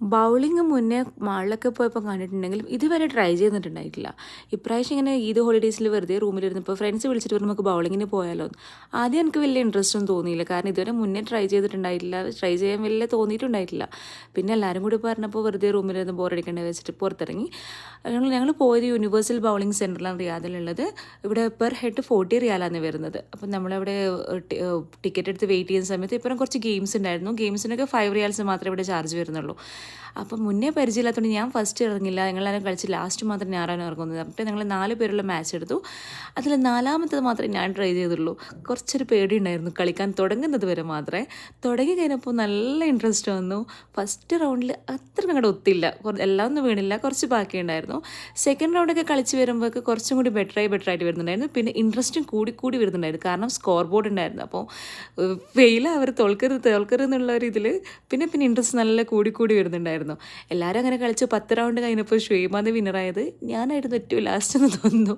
Bowling മുന്നേ മാളിലൊക്കെ പോയപ്പോൾ കണ്ടിട്ടുണ്ടെങ്കിലും ഇതുവരെ ട്രൈ ചെയ്തിട്ടുണ്ടായിട്ടില്ല. ഇപ്രാവശ്യം ഇങ്ങനെ ഈദ് ഹോളിഡേയ്സിൽ വെറുതെ റൂമിലിരുന്നപ്പോൾ ഫ്രണ്ട്സ് വിളിച്ചിട്ട് പറഞ്ഞു നമുക്ക് ബൗളിങ്ങിന് പോയാലോ എന്ന്. ആദ്യം എനിക്ക് വലിയ ഇൻട്രസ്റ്റ് ഒന്നും തോന്നിയില്ല, കാരണം ഇതുവരെ മുന്നേ ട്രൈ ചെയ്തിട്ടുണ്ടായിട്ടില്ല, ട്രൈ ചെയ്യാൻ വലിയ തോന്നിയിട്ടുണ്ടായിട്ടില്ല. പിന്നെ എല്ലാവരും കൂടി പറഞ്ഞപ്പോൾ വെറുതെ റൂമിലിരുന്ന് ബോറടിക്കേണ്ടി വെച്ചിട്ട് പുറത്തിറങ്ങി. ഞങ്ങൾ പോയത് യൂണിവേഴ്സൽ ബൗളിംഗ് സെൻറ്ററിലാണ് റിയാദിലുള്ളത്. ഇവിടെ പെർ ഹെഡ് 40 റിയാലാണ് വരുന്നത്. അപ്പം നമ്മളവിടെ ടിക്കറ്റ് എടുത്ത് വെയിറ്റ് ചെയ്യുന്ന സമയത്ത് ഇപ്പം കുറച്ച് ഗെയിംസ് ഉണ്ടായിരുന്നു. ഗെയിംസിനൊക്കെ 5 റിയാൽസ് മാത്രമേ ഇവിടെ ചാർജ് വരുന്നുള്ളൂ. അപ്പം മുന്നേ പരിചയമില്ലാത്തതുകൊണ്ട് ഞാൻ ഫസ്റ്റ് ഇറങ്ങില്ല, ഞങ്ങളെല്ലാം കളിച്ച് ലാസ്റ്റ് മാത്രം ഞാനാണ് ഇറങ്ങുന്നത്. അപ്പം ഞങ്ങൾ 4 പേരുള്ള മാച്ച് എടുത്തു. അതിൽ 4-മത്തത് മാത്രമേ ഞാൻ ട്രൈ ചെയ്തുള്ളൂ. കുറച്ചൊരു പേടി ഉണ്ടായിരുന്നു കളിക്കാൻ തുടങ്ങുന്നത് വരെ മാത്രമേ. തുടങ്ങി കഴിഞ്ഞപ്പോൾ നല്ല ഇൻട്രസ്റ്റ് വന്നു. ഫസ്റ്റ് റൗണ്ടിൽ അത്ര ഞങ്ങളുടെ ഒത്തില്ല, എല്ലാം ഒന്നും വീണില്ല, കുറച്ച് ബാക്കിയുണ്ടായിരുന്നു. സെക്കൻഡ് റൗണ്ടൊക്കെ കളിച്ച് വരുമ്പോഴൊക്കെ കുറച്ചും കൂടി ബെറ്ററായിട്ട് വരുന്നുണ്ടായിരുന്നു. പിന്നെ ഇൻട്രസ്റ്റും കൂടി വരുന്നുണ്ടായിരുന്നു, കാരണം സ്കോർ ബോർഡ് ഉണ്ടായിരുന്നു. അപ്പോൾ ഫെയിൽ അവർ തോൽക്കരുത് എന്നുള്ള ഒരു ഇതിൽ പിന്നെ ഇൻട്രസ്റ്റ് നല്ല കൂടി വരുന്നുണ്ടായിരുന്നു. എല്ലാവരും അങ്ങനെ കളിച്ചു. 10 റൗണ്ട് കഴിഞ്ഞപ്പോൾ ഷുഐബാദ് വിന്നറായത്. ഞാനായിരുന്നു ഏറ്റവും ലാസ്റ്റ് എന്ന് തോന്നുന്നു.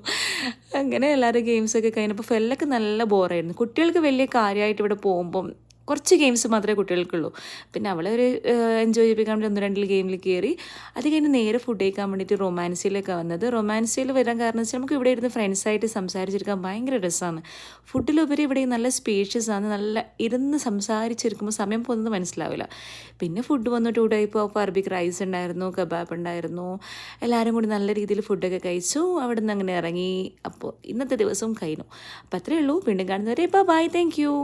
അങ്ങനെ എല്ലാവരും ഗെയിംസൊക്കെ കഴിഞ്ഞപ്പോൾ ഫെല്ലൊക്കെ നല്ല ബോറായിരുന്നു. കുട്ടികൾക്ക് വലിയ കാര്യമായിട്ട് ഇവിടെ പോകുമ്പം കുറച്ച് ഗെയിംസ് മാത്രമേ കുട്ടികൾക്കുള്ളൂ. പിന്നെ അവളെ ഒരു എൻജോയ് ചെയ്യിപ്പിക്കാൻ വേണ്ടി 1-2 ഗെയിമിൽ കയറി. അത് കഴിഞ്ഞ് നേരെ ഫുഡ് കഴിക്കാൻ വേണ്ടിയിട്ട് റൊമാൻസിയിലേക്ക് വന്നത്. റൊമാൻസിയിൽ വരാൻ കാരണം വെച്ചാൽ നമുക്ക് ഇവിടെ ഇരുന്ന് ഫ്രണ്ട്സായിട്ട് സംസാരിച്ചിരിക്കാൻ ഭയങ്കര രസമാണ്. ഫുഡിലുപരി ഇവിടെ നല്ല സ്പേഷ്യസ് ആണ്, നല്ല ഇരുന്ന് സംസാരിച്ചിരിക്കുമ്പോൾ സമയം പോകുന്നത് മനസ്സിലാവില്ല. പിന്നെ ഫുഡ് വന്നു 2 ടൈപ്പ് ഓഫ് അറബിക് റൈസ് ഉണ്ടായിരുന്നു, കബാബ് ഉണ്ടായിരുന്നു. എല്ലാവരും കൂടി നല്ല രീതിയിൽ ഫുഡൊക്കെ കഴിച്ചു. അവിടെ നിന്ന് അങ്ങനെ ഇറങ്ങി. അപ്പോൾ ഇന്നത്തെ ദിവസവും കഴിഞ്ഞു. അപ്പോൾ അത്രയേ ഉള്ളൂ. വീണ്ടും കാണുന്നവരെ ബൈ, താങ്ക് യു.